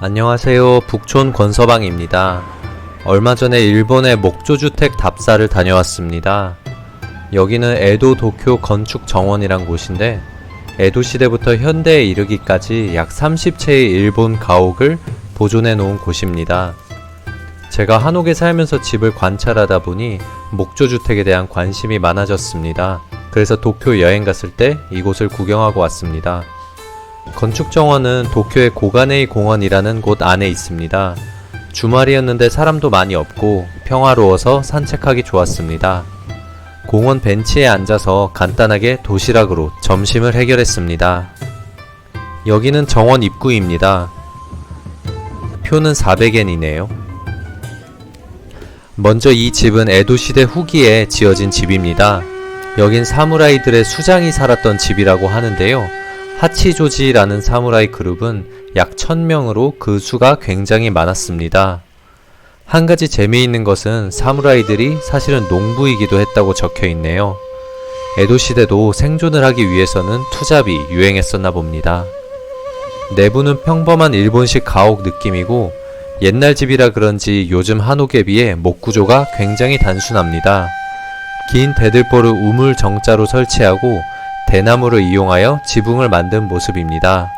안녕하세요. 북촌 권서방입니다. 얼마 전에 일본의 목조주택 답사를 다녀왔습니다. 여기는 에도 도쿄 건축 정원이란 곳인데 에도 시대부터 현대에 이르기까지 약 30채의 일본 가옥을 보존해 놓은 곳입니다. 제가 한옥에 살면서 집을 관찰하다 보니 목조주택에 대한 관심이 많아졌습니다. 그래서 도쿄 여행 갔을 때 이곳을 구경하고 왔습니다. 건축정원은 도쿄의 고가네이 공원이라는 곳 안에 있습니다. 주말이었는데 사람도 많이 없고 평화로워서 산책하기 좋았습니다. 공원 벤치에 앉아서 간단하게 도시락으로 점심을 해결했습니다. 여기는 정원 입구입니다. 표는 400엔이네요. 먼저 이 집은 에도 시대 후기에 지어진 집입니다. 여긴 사무라이들의 수장이 살았던 집이라고 하는데요. 하치조지라는 사무라이 그룹은 약 1000명으로 그 수가 굉장히 많았습니다. 한 가지 재미있는 것은 사무라이들이 사실은 농부이기도 했다고 적혀 있네요. 에도 시대도 생존을 하기 위해서는 투잡이 유행했었나 봅니다. 내부는 평범한 일본식 가옥 느낌이고 옛날 집이라 그런지 요즘 한옥에 비해 목 구조가 굉장히 단순합니다. 긴 대들보를 우물 정자로 설치하고 대나무를 이용하여 지붕을 만든 모습입니다.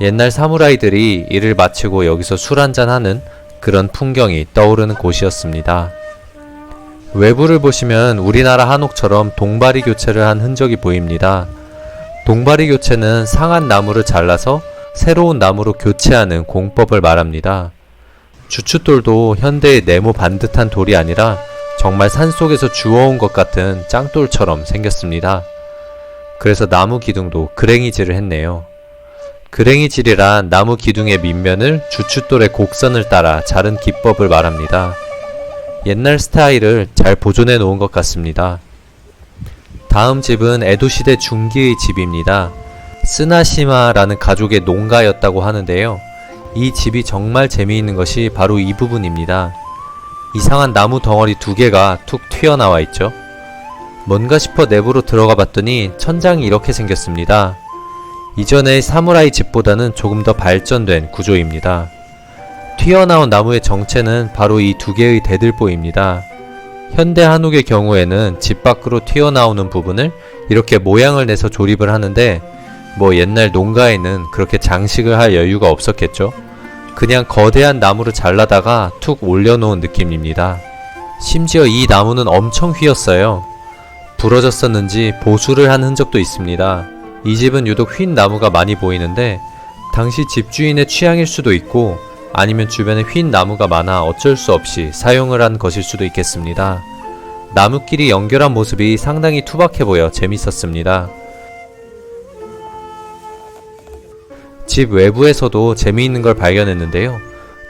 옛날 사무라이들이 일을 마치고 여기서 술 한잔하는 그런 풍경이 떠오르는 곳이었습니다. 외부를 보시면 우리나라 한옥처럼 동바리 교체를 한 흔적이 보입니다. 동바리 교체는 상한 나무를 잘라서 새로운 나무로 교체하는 공법을 말합니다. 주춧돌도 현대의 네모 반듯한 돌이 아니라 정말 산속에서 주워온 것 같은 짱돌처럼 생겼습니다. 그래서 나무 기둥도 그랭이질을 했네요. 그랭이질이란 나무 기둥의 밑면을 주춧돌의 곡선을 따라 자른 기법을 말합니다. 옛날 스타일을 잘 보존해 놓은 것 같습니다. 다음 집은 에도시대 중기의 집입니다. 쓰나시마라는 가족의 농가였다고 하는데요. 이 집이 정말 재미있는 것이 바로 이 부분입니다. 이상한 나무 덩어리 2개가 툭 튀어나와 있죠. 뭔가 싶어 내부로 들어가 봤더니 천장이 이렇게 생겼습니다. 이전의 사무라이 집보다는 조금 더 발전된 구조입니다. 튀어나온 나무의 정체는 바로 이 2개의 대들보입니다. 현대 한옥의 경우에는 집 밖으로 튀어나오는 부분을 이렇게 모양을 내서 조립을 하는데 뭐 옛날 농가에는 그렇게 장식을 할 여유가 없었겠죠. 그냥 거대한 나무를 잘라다가 툭 올려놓은 느낌입니다. 심지어 이 나무는 엄청 휘었어요. 부러졌었는지 보수를 한 흔적도 있습니다. 이 집은 유독 휜 나무가 많이 보이는데 당시 집주인의 취향일 수도 있고 아니면 주변에 휜 나무가 많아 어쩔 수 없이 사용을 한 것일 수도 있겠습니다. 나무끼리 연결한 모습이 상당히 투박해 보여 재밌었습니다. 집 외부에서도 재미있는 걸 발견했는데요.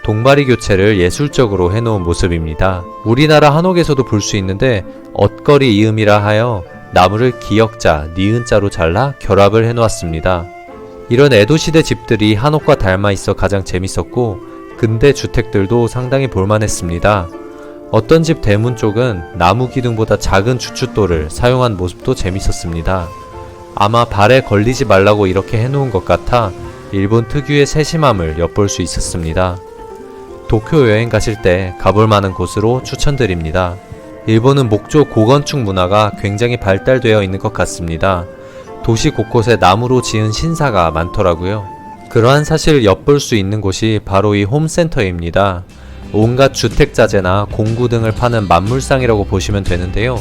동바리 교체를 예술적으로 해놓은 모습입니다. 우리나라 한옥에서도 볼 수 있는데 엇거리 이음이라 하여 나무를 기역자, 니은자로 잘라 결합을 해놓았습니다. 이런 에도시대 집들이 한옥과 닮아 있어 가장 재밌었고 근대 주택들도 상당히 볼만했습니다. 어떤 집 대문 쪽은 나무 기둥보다 작은 주춧돌을 사용한 모습도 재밌었습니다. 아마 발에 걸리지 말라고 이렇게 해놓은 것 같아 일본 특유의 세심함을 엿볼 수 있었습니다. 도쿄 여행 가실 때 가볼 만한 곳으로 추천드립니다. 일본은 목조 고건축 문화가 굉장히 발달되어 있는 것 같습니다. 도시 곳곳에 나무로 지은 신사가 많더라고요. 그러한 사실을 엿볼 수 있는 곳이 바로 이 홈센터입니다. 온갖 주택자재나 공구 등을 파는 만물상이라고 보시면 되는데요.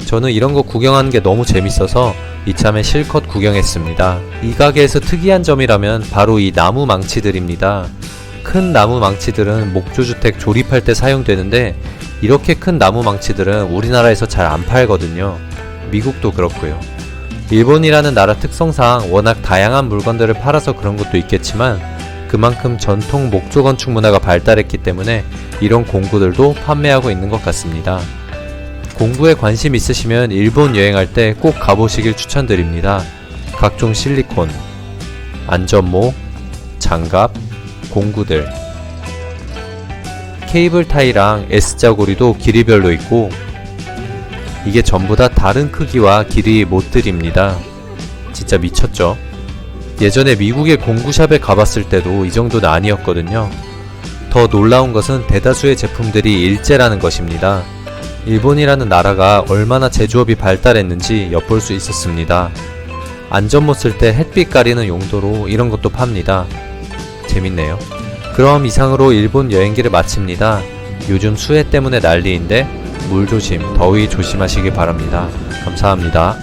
저는 이런 거 구경하는 게 너무 재밌어서 이참에 실컷 구경했습니다. 이 가게에서 특이한 점이라면 바로 이 나무 망치들입니다. 큰 나무 망치들은 목조주택 조립할 때 사용되는데 이렇게 큰 나무 망치들은 우리나라에서 잘 안 팔거든요. 미국도 그렇고요. 일본이라는 나라 특성상 워낙 다양한 물건들을 팔아서 그런 것도 있겠지만 그만큼 전통 목조 건축 문화가 발달했기 때문에 이런 공구들도 판매하고 있는 것 같습니다. 공구에 관심 있으시면 일본 여행할 때 꼭 가보시길 추천드립니다. 각종 실리콘, 안전모, 장갑, 공구들, 케이블 타이랑 S자고리도 길이별로 있고 이게 전부 다 다른 크기와 길이의 못들입니다. 진짜 미쳤죠? 예전에 미국의 공구샵에 가봤을 때도 이 정도는 아니었거든요. 더 놀라운 것은 대다수의 제품들이 일제라는 것입니다. 일본이라는 나라가 얼마나 제조업이 발달했는지 엿볼 수 있었습니다. 안전 못 쓸 때 햇빛 가리는 용도로 이런 것도 팝니다. 재밌네요. 그럼 이상으로 일본 여행기를 마칩니다. 요즘 수해 때문에 난리인데 물 조심, 더위 조심하시기 바랍니다. 감사합니다.